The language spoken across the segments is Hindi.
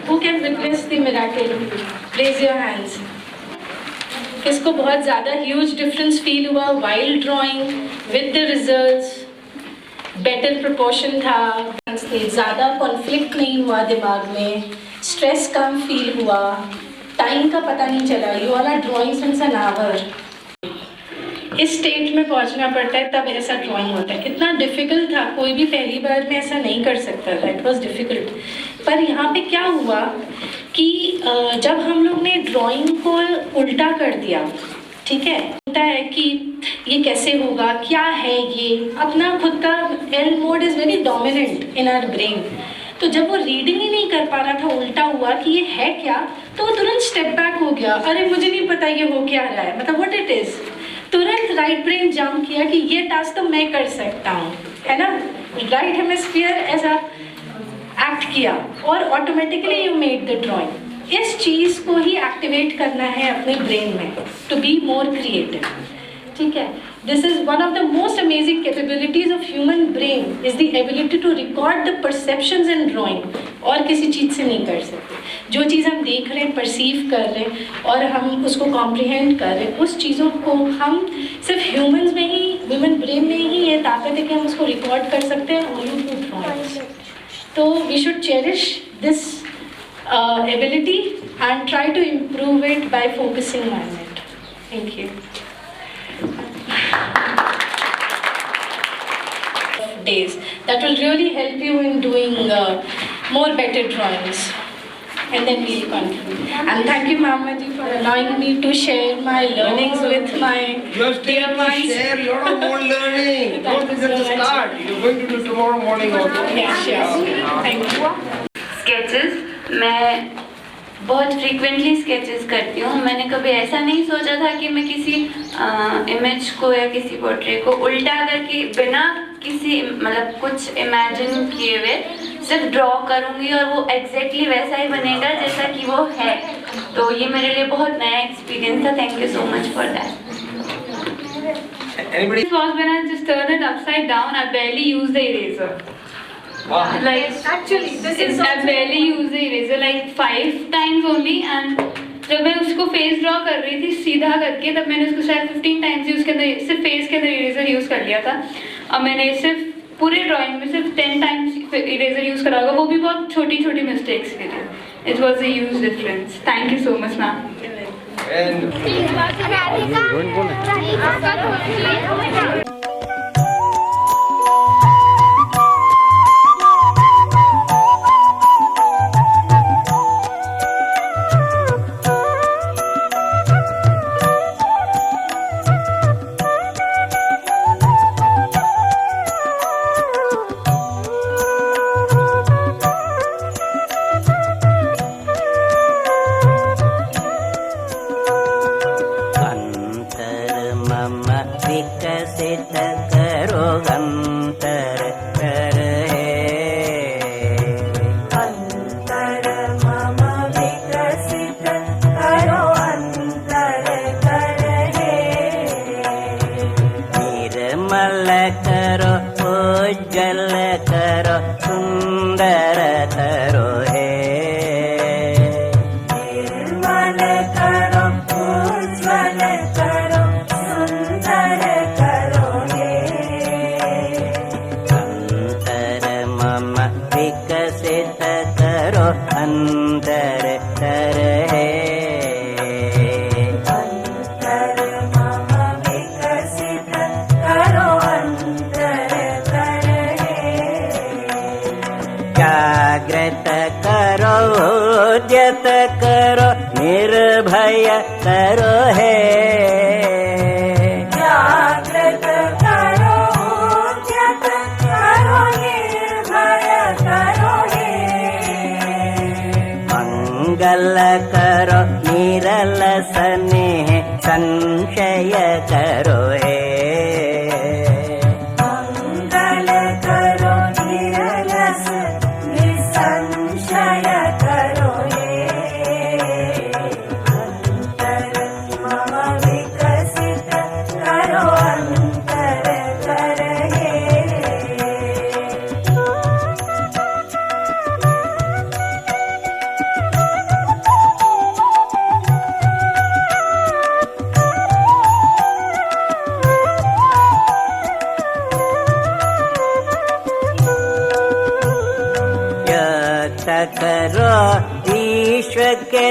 Who can witness the miracle? Raise your hands. किसको बहुत ज़्यादा ह्यूज डिफरेंस फील हुआ while drawing with the results? Better proportion था, ज़्यादा कॉन्फ्लिक्ट नहीं हुआ दिमाग में, स्ट्रेस कम फील हुआ, टाइम का पता नहीं चला. You all are drawing since an hour. इस स्टेट में पहुंचना पड़ता है तब ऐसा ड्राइंग होता है. कितना डिफ़िकल्ट था, कोई भी पहली बार में ऐसा नहीं कर सकता था. It was difficult. पर यहाँ पे क्या हुआ कि जब हम लोग ने ड्राइंग को उल्टा कर दिया, ठीक है, होता है कि ये कैसे होगा, क्या है ये, अपना खुद का L mode is very dominant in our brain. तो जब वो रीडिंग ही नहीं कर पा रहा था, उल्टा हुआ कि ये है क्या, तो वो तुरंत स्टेप बैक हो गया. अरे मुझे नहीं पता ये हो क्या रहा है, मतलब व्हाट इट इज़. तुरंत राइट ब्रेन जंप किया कि ये टास्क तो मैं कर सकता हूँ, है ना. राइट हेमिस्फीयर ऐसा एक्ट किया और automatically you made the drawing. इस चीज़ को ही एक्टिवेट करना है अपने ब्रेन में टू बी मोर क्रिएटिव. ठीक है. This is one of the most amazing capabilities of human brain is the ability to record the perceptions in drawing. और किसी चीज़ से नहीं कर सकते. जो चीज़ हम देख रहे हैं, परसीव कर रहे हैं और हम उसको कॉम्प्रिहेंड कर रहे हैं, उस चीज़ों को हम सिर्फ ह्यूमंस में ही, ह्यूमन ब्रेन में ही ये ताकत है कि हम उसको रिकॉर्ड कर सकते हैं ओनली थ्रू ड्राइंग्स. तो we should cherish this ability and try to improve it by focusing on it. Thank you. Days that will really help you in doing more better drawings. And then we'll conclude. And thank you, Mama ji, for allowing me to share my learnings with my dear ones. You share a lot of more learning. Don't just start. You're going to do tomorrow morning also. Yeah, sure. Thank you. Sketches मैं बहुत फ्रीक्वेंटली स्केचेस करती हूँ. मैंने कभी ऐसा नहीं सोचा था कि मैं किसी इमेज को या किसी पोर्ट्रेट को उल्टा करके बिना किसी मतलब कुछ इमेजिन किए हुए सिर्फ ड्रॉ करूँगी और वो एग्जैक्टली वैसा ही बनेगा जैसा कि वो है. तो ये मेरे लिए बहुत नया एक्सपीरियंस था. Thank you so much for that. Anybody? This was when I just turned it upside down. I barely used the eraser. Wow. Like Actually, this is I barely used the eraser like 5 times only. And जब मैं उसको फेस ड्रॉ कर रही थी सीधा करके, तब मैंने उसको शायद 15 टाइम्स ही उसके अंदर सिर्फ फेस के अंदर इरेजर यूज़ कर लिया था. और मैंने सिर्फ पूरे ड्राइंग में सिर्फ 10 टाइम्स इरेजर यूज़ करा होगा, वो भी बहुत छोटी छोटी मिस्टेक्स के लिए. It was a huge difference. Thank you so much ma'am. करो निर्भय करो हे. जागृत करो उद्यत करो निर्भय करो हे. मंगल करो निरल स्नेह संशय करो हे.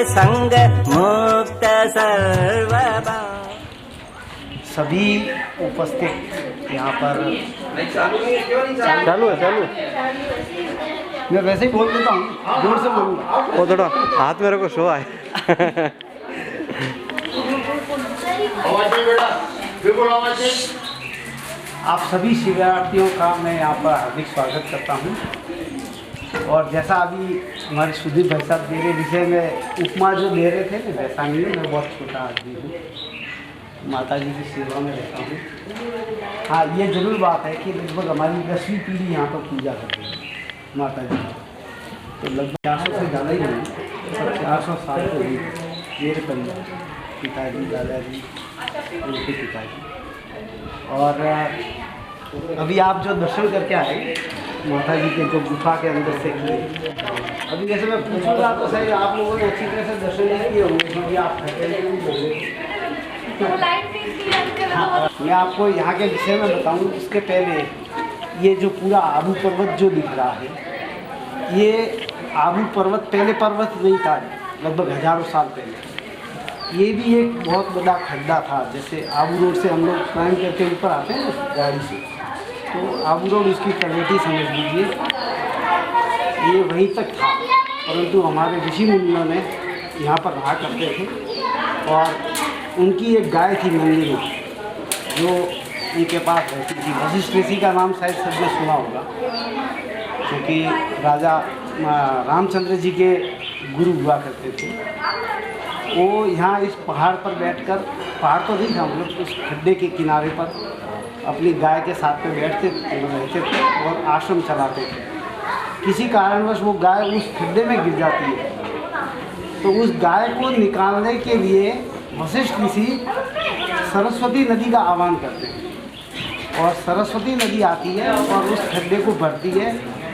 संग मुक्त सर्वबंध। सभी उपस्थित यहाँ पर चालू है। मैं वैसे ही बोल देता हूँ, जोर से बोलूँगा। वो थोड़ा हाथ मेरे को शो आए। आप सभी शिविरार्थियों का मैं यहाँ पर हार्दिक स्वागत करता हूँ। और जैसा अभी हमारे सुधीर भाई साहब मेरे विषय में उपमा जो दे रहे थे ना, वैसा नहीं है। मैं बहुत छोटा आदमी हूँ, माता जी की सेवा में रहता हूँ। हाँ, ये जरूर बात है कि लगभग हमारी 10वीं पीढ़ी यहाँ पर पूजा करती है माता जी। तो लगभग 400 से ज़्यादा ही नहीं, 400 साल तो हुई मेरे परिवार, पिताजी, दादाजी, उनके पिताजी। और अभी आप जो दर्शन करके आए माता जी के जो गुफा के अंदर से किए, अभी जैसे मैं पूछूंगा तो सही आप लोगों ने अच्छी तरह से दर्शन नहीं किए होंगे क्योंकि आप थके नहीं बोले। हाँ, मैं आपको यहाँ के विषय में बताऊँ उसके पहले ये जो पूरा आबू पर्वत जो दिख रहा है, ये आबू पर्वत पहले पर्वत नहीं था, लगभग हजारों साल पहले। ये भी एक बहुत बड़ा खड्डा था। जैसे आबू रोड से हम लोग क्लाइंब करके ऊपर आते हैं ना गाड़ी से, तो आबू रोड उसकी तलहटी समझ लीजिए, ये वहीं तक था। परंतु हमारे ऋषि मुनियों ने यहाँ पर रहा करते थे और उनकी एक गाय थी नंदिनी जो उनके पास रहती थी। वशिष्ठ ऋषि का नाम शायद सबने सुना होगा, क्योंकि राजा रामचंद्र जी के गुरु हुआ करते थे। वो यहाँ इस पहाड़ पर बैठकर, पहाड़ तो नहीं था, हम लोग उस खड्डे के किनारे पर अपनी गाय के साथ में रहते थे और आश्रम चलाते थे। किसी कारणवश वो गाय उस खड्डे में गिर जाती है, तो उस गाय को निकालने के लिए वशिष्ठ ऋषि सरस्वती नदी का आह्वान करते हैं और सरस्वती नदी आती है और उस खड्डे को भरती है,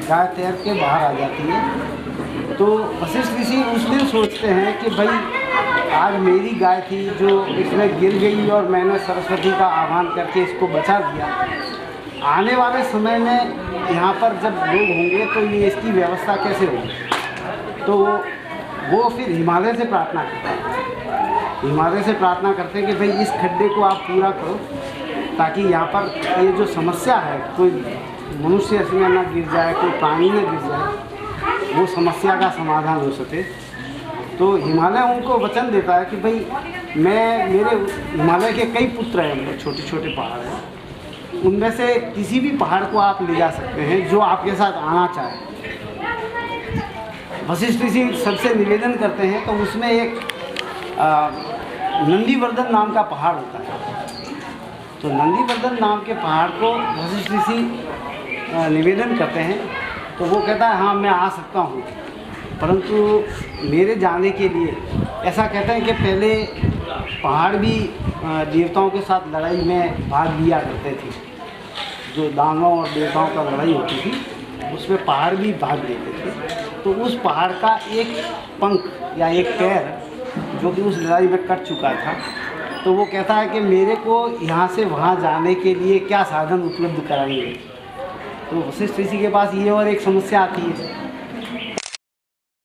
गाय तैर के बाहर आ जाती है। तो वशिष्ठ ऋषि उस दिन सोचते हैं कि भाई आज मेरी गाय थी जो इसमें गिर गई और मैंने सरस्वती का आह्वान करके इसको बचा दिया। आने वाले समय में यहाँ पर जब लोग होंगे तो ये इसकी व्यवस्था कैसे होगी। तो वो फिर हिमालय से प्रार्थना करते हैं, हिमालय से प्रार्थना करते हैं कि भाई इस खड्डे को आप पूरा करो ताकि यहाँ पर ये जो समस्या है, कोई मनुष्य इसमें ना गिर जाए, कोई प्राणी ना गिर जाए, वो समस्या का समाधान हो सके। तो हिमालय उनको वचन देता है कि भाई मेरे हिमालय के कई पुत्र हैं, छोटे छोटे पहाड़ हैं, उनमें से किसी भी पहाड़ को आप ले जा सकते हैं जो आपके साथ आना चाहे। वशिष्ठ ऋषि सबसे निवेदन करते हैं, तो उसमें एक नंदीवर्धन नाम का पहाड़ होता है। तो नंदीवर्धन नाम के पहाड़ को वशिष्ठ ऋषि निवेदन करते हैं, तो वो कहता है हाँ मैं आ सकता हूँ, परंतु मेरे जाने के लिए ऐसा कहते हैं कि पहले पहाड़ भी देवताओं के साथ लड़ाई में भाग लिया करते थे। जो दानवों और देवताओं का लड़ाई होती थी उसमें पहाड़ भी भाग लेते थे। तो उस पहाड़ का एक पंख या एक पैर जो कि उस लड़ाई में कट चुका था, तो वो कहता है कि मेरे को यहाँ से वहाँ जाने के लिए क्या साधन उपलब्ध कराएंगे। तो वशिष्ठ ऋषि के पास ये और एक समस्या आती है,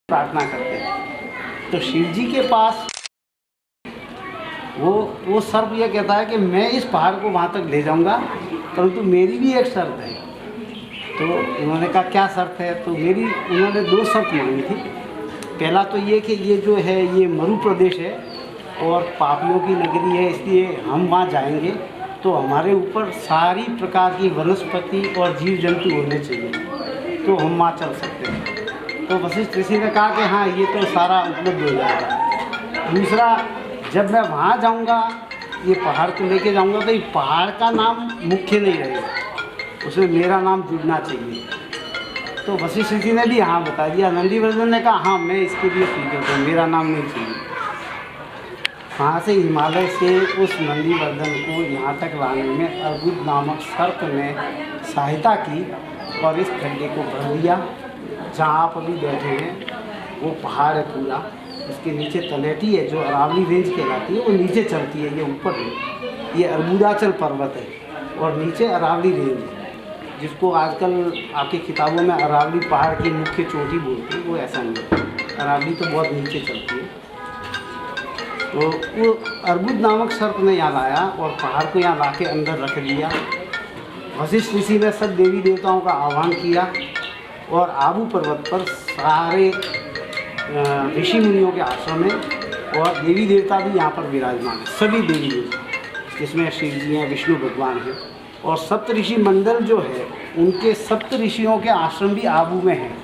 प्रार्थना करते हैं। तो शिव जी के पास वो सर्प ये कहता है कि मैं इस पहाड़ को वहाँ तक ले जाऊँगा, परंतु मेरी भी एक शर्त है। तो उन्होंने कहा क्या शर्त है। तो उन्होंने 2 शर्त मांगी थी। पहला तो ये कि ये जो है ये मरु प्रदेश है और पापियों की नगरी है, इसलिए हम वहाँ जाएंगे तो हमारे ऊपर सारी प्रकार की वनस्पति और जीव जंतु होने चाहिए, तो हम वहाँ चल सकते हैं। तो वशिष्ठ ऋषि ने कहा कि हाँ ये तो सारा उपलब्ध हो जाएगा। दूसरा, जब मैं वहाँ जाऊँगा, ये पहाड़ को लेके जाऊँगा, तो ये पहाड़ का नाम मुख्य नहीं रहेगा, उसमें मेरा नाम जुड़ना चाहिए। तो वशिष्ठ ऋषि ने भी हाँ बता दिया। नंदीवर्धन ने कहा हाँ मैं इसके लिए स्वीकृत हूँ, मेरा नाम नहीं चाहिए। वहाँ से हिमालय से उस नंदीवर्धन को यहाँ तक लाने में अर्बुद नामक सर्प ने सहायता की और इस खड्डे को भर दिया। जहाँ आप अभी बैठे हैं वो पहाड़ है पूरा, इसके नीचे तलहटी है जो अरावली रेंज कहलाती है, वो नीचे चलती है, ये ऊपर है, ये अर्बुदाचल पर्वत है और नीचे अरावली रेंज है, जिसको आजकल आपकी किताबों में अरावली पहाड़ की मुख्य चोटी बोलते हैं। वो ऐसा नहीं है, अरावली तो बहुत नीचे चलती है। तो वो अर्बुद नामक सर्प ने यहाँ लाया और पहाड़ को यहाँ ला के अंदर रख दिया। वशिष्ठ ऋषि ने सब देवी देवताओं का आह्वान किया और आबू पर्वत पर सारे ऋषि मुनियों के आश्रम में और देवी देवता भी यहाँ पर विराजमान है, सभी देवी देवता, जिसमें शिव जी हैं, विष्णु भगवान हैं और सप्त ऋषि मंडल जो है उनके सप्त ऋषियों के आश्रम भी आबू में हैं।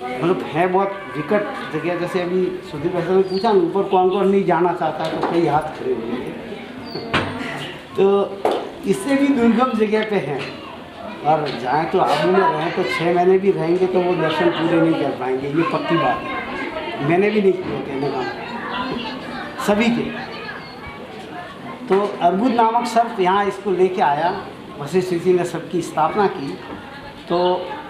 मतलब है बहुत विकट जगह। जैसे अभी सुधीर भाई ने पूछा ना ऊपर कौन कौन नहीं जाना चाहता, तो कई हाथ खड़े हुए थे। तो इससे भी दुर्गम जगह पे हैं और जाएँ तो आबू में रहें तो 6 महीने भी रहेंगे तो वो दर्शन पूरे नहीं कर पाएंगे, ये पक्की बात है। मैंने भी नहीं किया कहने का सभी के। तो अर्बुद नामक सर्प यहाँ इसको लेके आया, वशिष्ठ ऋषि ने सबकी स्थापना की तो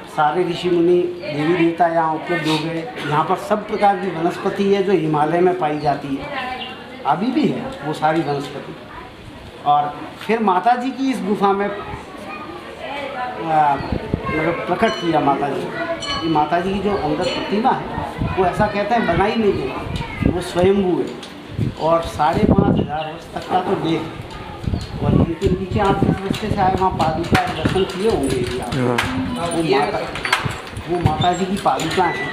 सारे ऋषि मुनि देवी देवता यहाँ उपलब्ध हो गए। यहाँ पर सब प्रकार की वनस्पति है जो हिमालय में पाई जाती है, अभी भी है वो सारी वनस्पति। और फिर माता जी की इस गुफा में मतलब प्रकट किया माता जी। ये माता जी की जो अंदर प्रतिमा है वो ऐसा कहते हैं बनाई नहीं गई, वो स्वयंभू है और 5,500 वर्ष तक का तो देह है। और इनके नीचे आप जिस रास्ते से आए वहाँ पादुका दर्शन किए होंगे भी आप। वो माता जी की पादुका हैं,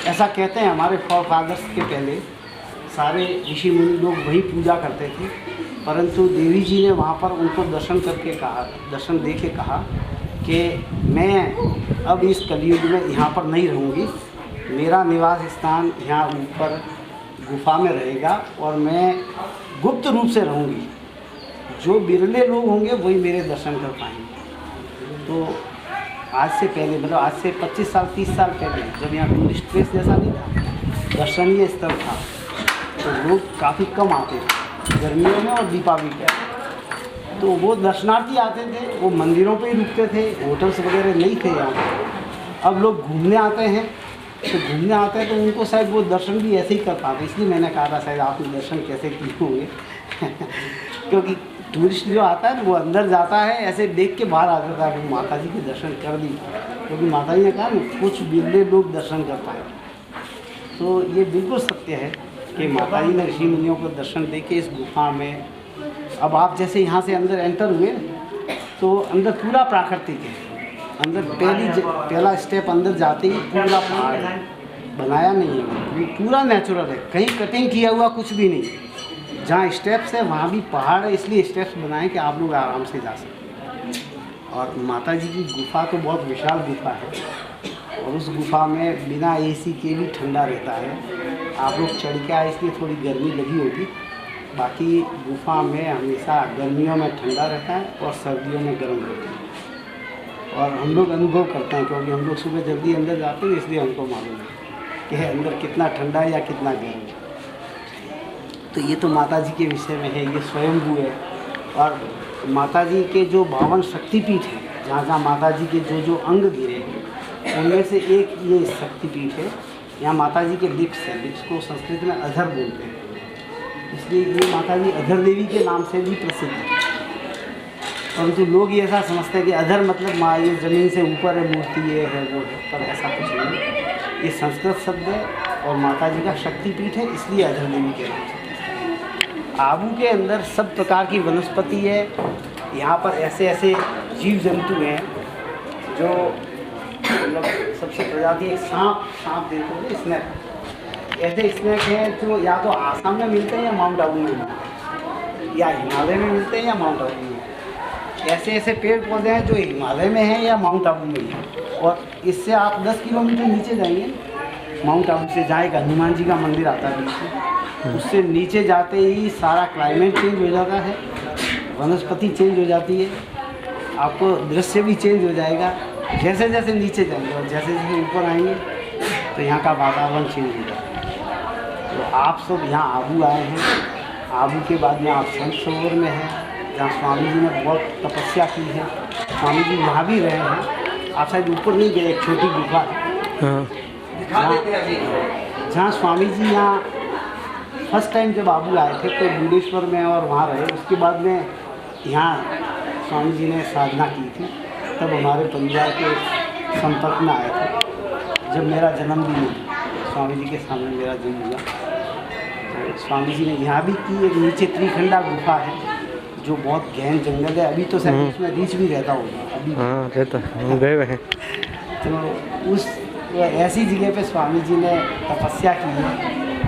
ऐसा कहते हैं। हमारे फादर्स के पहले सारे ऋषि मुनि लोग वही पूजा करते थे, परंतु देवी जी ने वहाँ पर उनको दर्शन करके कहा, दर्शन दे के कहा कि मैं अब इस कलयुग में यहाँ पर नहीं रहूँगी, मेरा निवास स्थान यहाँ ऊपर गुफा में रहेगा और मैं गुप्त रूप से रहूँगी। जो बिरले लोग होंगे वही मेरे दर्शन कर पाएंगे। तो आज से पहले मतलब आज से 25 साल 30 साल पहले जब यहाँ टूरिस्ट प्लेस जैसा नहीं था, दर्शनीय स्थल था, तो लोग काफ़ी कम आते थे गर्मियों में और दीपावली पे। तो वो दर्शनार्थी आते थे, वो मंदिरों पे ही रुकते थे, होटल्स वगैरह नहीं थे यहाँ। अब लोग घूमने आते हैं तो उनको शायद वो दर्शन भी ऐसे ही कर पाते। इसलिए मैंने कहा था शायद आपने दर्शन कैसे किए होंगे क्योंकि टूरिस्ट जो आता है ना वो अंदर जाता है ऐसे देख के बाहर आ जाता है, वो माता जी के दर्शन कर दी, क्योंकि माता जी ने कहा ना कुछ बिरले लोग दर्शन कर पाए। तो ये बिल्कुल सत्य है कि माता जी ने ऋषि मुनियों को दर्शन दे के इस गुफा में, अब आप जैसे यहाँ से अंदर एंटर हुए तो अंदर पूरा प्राकृतिक है। अंदर पहला स्टेप अंदर जाते ही पूरा पहाड़ है, बनाया नहीं है, वो पूरा नेचुरल है, कहीं कटिंग किया हुआ कुछ भी नहीं। जहाँ स्टेप्स है वहाँ भी पहाड़ है, इसलिए स्टेप्स बनाए कि आप लोग आराम से जा सकें। और माता जी की गुफा तो बहुत विशाल गुफा है और उस गुफा में बिना एसी के भी ठंडा रहता है। आप लोग चढ़ के आए इसलिए थोड़ी गर्मी लगी होगी, बाकी गुफा में हमेशा गर्मियों में ठंडा रहता है और सर्दियों में गर्म रहता है। और हम लोग अनुभव करते हैं क्योंकि हम लोग सुबह जल्दी अंदर जाते हैं, इसलिए हमको मालूम है कि अंदर कितना ठंडा है या कितना गर्म है। तो ये तो माता जी के विषय में है, ये स्वयंभू है। और माता जी के जो 52 शक्तिपीठ हैं, जहाँ जहाँ माता जी के जो जो अंग गिरे हैं उनमें से एक ये शक्तिपीठ है। यहाँ माता जी के लिप्स है, लिप्स को संस्कृत में अधर बोलते हैं, इसलिए ये माता जी अधर देवी के नाम से भी प्रसिद्ध है। परंतु लोग ये ऐसा समझते हैं कि अधर मतलब माँ ये ज़मीन से ऊपर है, मूर्ति ये है वो है, पर ऐसा कुछ नहीं। ये संस्कृत शब्द है और माता जी का शक्तिपीठ है, इसलिए अधर देवी के नाम से। आबू के अंदर सब प्रकार की वनस्पति है। यहाँ पर ऐसे ऐसे जीव जंतु हैं जो मतलब सबसे प्रजाति एक सांप देखोगे, स्नेक, ऐसे स्नेक हैं जो या तो आसाम में मिलते हैं या माउंट आबू में मिलते हैं, या हिमालय में मिलते हैं या माउंट आबू में। ऐसे ऐसे पेड़ पौधे हैं जो हिमालय में हैं या माउंट आबू में हैं। और इससे आप 10 किलोमीटर नीचे जाएंगे, माउंट आबू से जाएगा, हनुमान जी का मंदिर आता है नीचे, उससे नीचे जाते ही सारा क्लाइमेट चेंज हो जाता है, वनस्पति चेंज हो जाती है, आपको दृश्य भी चेंज हो जाएगा जैसे जैसे नीचे जाएंगे। और जैसे जैसे ऊपर आएंगे तो यहाँ का वातावरण चेंज हो जाता है। तो आप सब यहाँ आबू आए हैं, आबू के बाद में आप संत सरोवर में हैं जहाँ स्वामी जी ने बहुत तपस्या की है। स्वामी जी यहाँ भी रहे हैं, आप शायद ऊपर नहीं गए, एक छोटी गुफा जहाँ स्वामी जी यहाँ फर्स्ट टाइम जब आबू आए थे तो बुडेश्वर में और वहाँ रहे। उसके बाद में यहाँ स्वामी जी ने साधना की थी, तब हमारे परिवार के संपर्क में आए थे। जब मेरा जन्मदिन स्वामी जी के सामने मेरा जन्म हुआ स्वामी जी ने यहाँ भी की। एक नीचे त्रिखंडा गुफा है जो बहुत गहन जंगल है, अभी तो शायद उसमें रीछ भी रहता होगा अभी। हाँ रहता, हम गए हुए हैं। तो उस ऐसी जगह पे स्वामी जी ने तपस्या की है।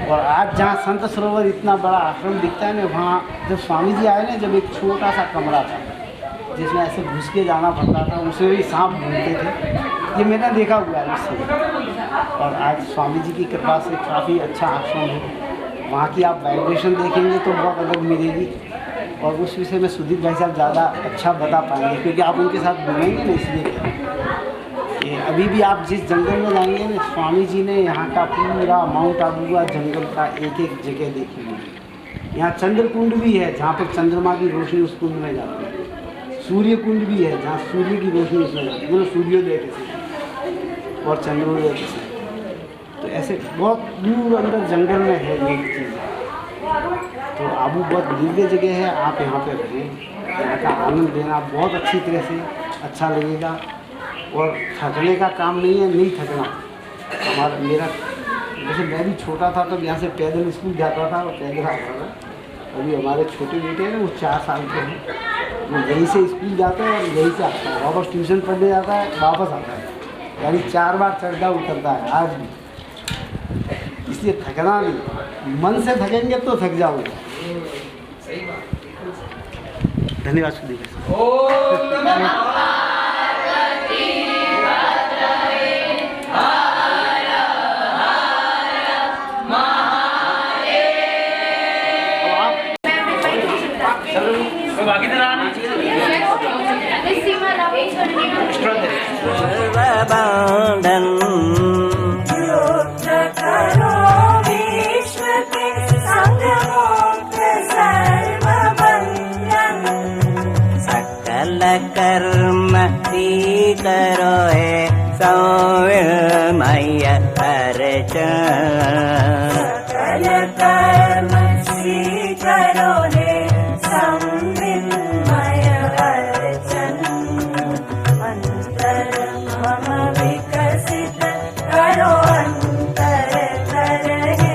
और आज जहाँ संत सरोवर इतना बड़ा आश्रम दिखता है ना, वहाँ जब स्वामी जी आए ना, जब एक छोटा सा कमरा था जिसमें ऐसे घुस के जाना पड़ता था, उसमें भी सांप घूमते थे, ये मैंने देखा हुआ है उससे। और आज स्वामी जी की कृपा से काफ़ी अच्छा आश्रम है। वहाँ की आप वाइब्रेशन देखेंगे तो बहुत अलग मिलेगी। और उस विषय में सुदीप भाई साहब ज़्यादा अच्छा बता पाएंगे क्योंकि आप उनके साथ घूमेंगे ना, इसलिए ये अभी भी आप जिस जंगल में जाएंगे ना, स्वामी जी ने यहाँ का पूरा माउंट आबू का जंगल का एक एक जगह देखी है। यहाँ चंद्र कुंड भी है जहाँ पर चंद्रमा की रोशनी उस कुंड में जाती है। सूर्य कुंड भी है जहाँ सूर्य की रोशनी उसमें जाती है, मतलब सूर्योदय के से और चंद्रोदय के से। तो ऐसे बहुत दूर अंदर जंगल में है ये चीज़। तो आबू बहुत दिव्य जगह है, आप यहाँ पे रहें, यहाँ का आनंद लेना बहुत अच्छी तरह से अच्छा लगेगा। और थकने का काम नहीं है, नहीं थकना। मेरा जैसे मैं भी छोटा था तब यहाँ से पैदल स्कूल जाता था और पैदल आता था। अभी हमारे छोटे बेटे हैं ना, वो 4 साल के हैं, वो यहीं से स्कूल जाता है और यहीं से आता है, वापस ट्यूशन पढ़ने जाता है, वापस आता है, यानी 4 बार चढ़ता उतरता है आज भी। इसलिए थकना नहीं, मन से थकेंगे तो थक जाओगे। धन्यवाद सुदीप। सर्वबंधन युक्त करो विश्व के संग मुक्त सर्वबंधन। सकल कर्म करो है सौम्य अर्चन। सकल कर्म करो रे संविन्मय अर्चन। अंतर मम विकसित करो अंतर करहे।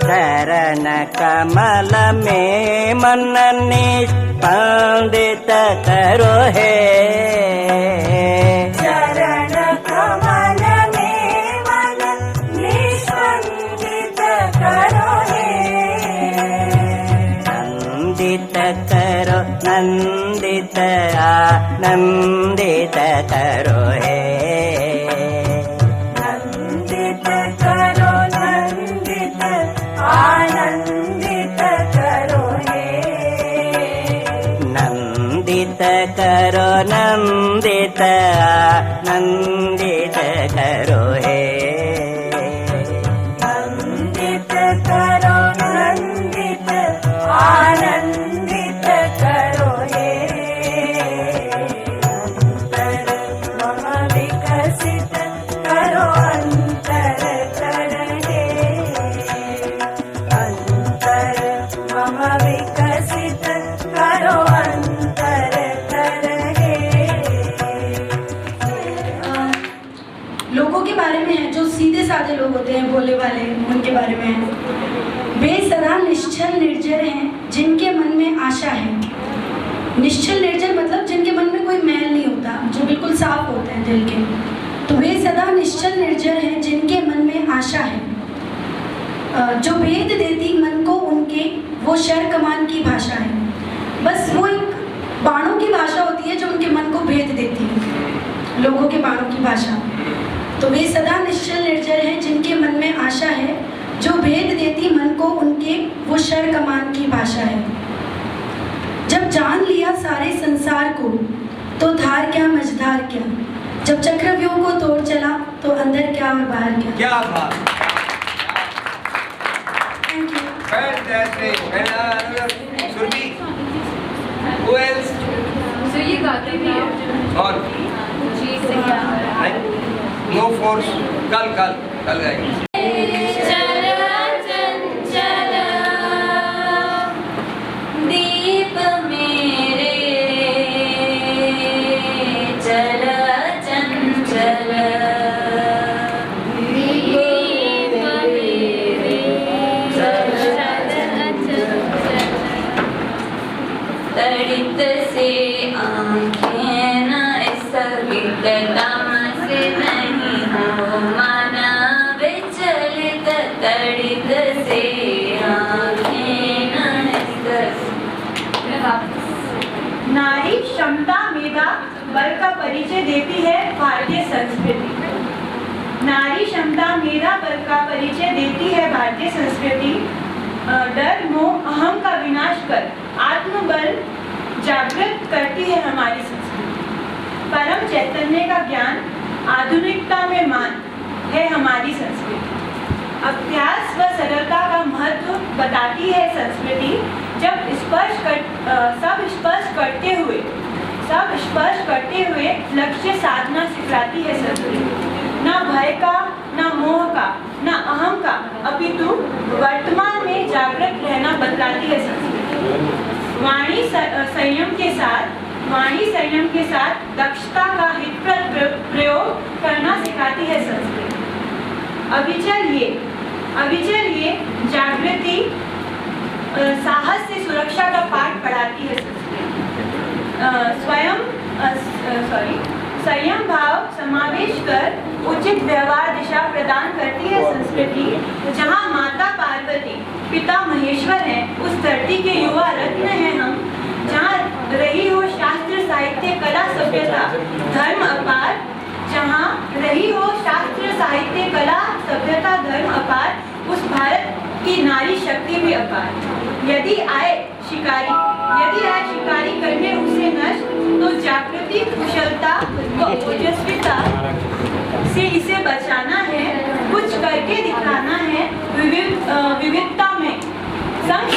चरण कमल में मन निस्पंदित करो है। चरण कमल में मन निस्पंदित करो हे। नंदित करो नंदित आनंदित करो है। नंदित करो नंदित आनंदित करो हे। नंदित करो नंदित आनंदित करो है। नंदित करो नंदित आनंदित करो हे। अंतर मम विकसित करो अंतर करहे। अंतर मम विकसित करो अंतर करहे। लोगों के बारे में है, जो सीधे साधे लोग होते हैं, भोले वाले, उनके बारे में है। वे सदा निश्चल निर्जर हैं जिनके मन में आशा है। निश्चल निर्जर मतलब जिनके मन में कोई मैल नहीं होता, जो बिल्कुल साफ होते हैं दिल के। तो वे सदा निश्चल निर्जर हैं जिनके मन में आशा है। जो भेद देती मन को उनके, वो शर कमान की भाषा है। बस वो एक बाणों की भाषा होती है जो उनके मन को भेद देती है, लोगों के बाणों की भाषा। तो वे सदा निश्चल निर्जर हैं जिनके मन में आशा है। जो भेद देती मन को उनके, वो शर कमान की भाषा है। जब जान लिया सारे संसार को, तो धार क्या मझधार क्या। जब चक्रव्यूह को तोड़ चला, तो अंदर क्या और बाहर क्या। क्या बात। Thank you. Fantastic. And another Surbi. Who else? So ये गाते भी है। और जी सही है। No force. कल गाएंगे। दीप मेरे चल चंचल तड़ित से आँखें न स्थगित दम से नहीं हो माना विचलित तड़ित से आँखें न स्थगित। नारी क्षमता मेधा बल का परिचय देती है भारतीय संस्कृति। नारी क्षमता मेधा बल का परिचय देती है भारतीय संस्कृति। डर मोह अहम का विनाश कर आत्मबल जागृत करती है हमारी संस्कृति। परम चैतन्य का ज्ञान आधुनिकता में मान है हमारी संस्कृति। अभ्यास व सरलता का महत्व बताती है संस्कृति। जब सब स्पर्श करते हुए लक्ष्य साधना सिखाती है संस्कृति। न भय का, न मोह का, न अहम का, अपितु वर्तमान में जागृत रहना बतलाती है संस्कृति। वाणी संयम के साथ दक्षता का हितप्रद प्रयोग करना सिखाती है संस्कृति। अविचल ये जागृति साहस से सुरक्षा का पाठ पढ़ाती है संस्कृति। संयम भाव समावेश कर उचित व्यवहार दिशा प्रदान करती है संस्कृति। जहाँ माता पार्वती पिता महेश्वर है, उस धरती के युवा रत्न हैं हम। जहाँ रही हो शास्त्र साहित्य कला सभ्यता धर्म अपार, जहाँ रही हो शास्त्र साहित्य कला सभ्यता धर्म अपार, उस भारत की नारी शक्ति भी अपार। यदि आए शिकारी करने उसे नष्ट, तो जागृति कुशलता व ओजस्विता से इसे बचाना है, कुछ करके दिखाना है। विविधता में संग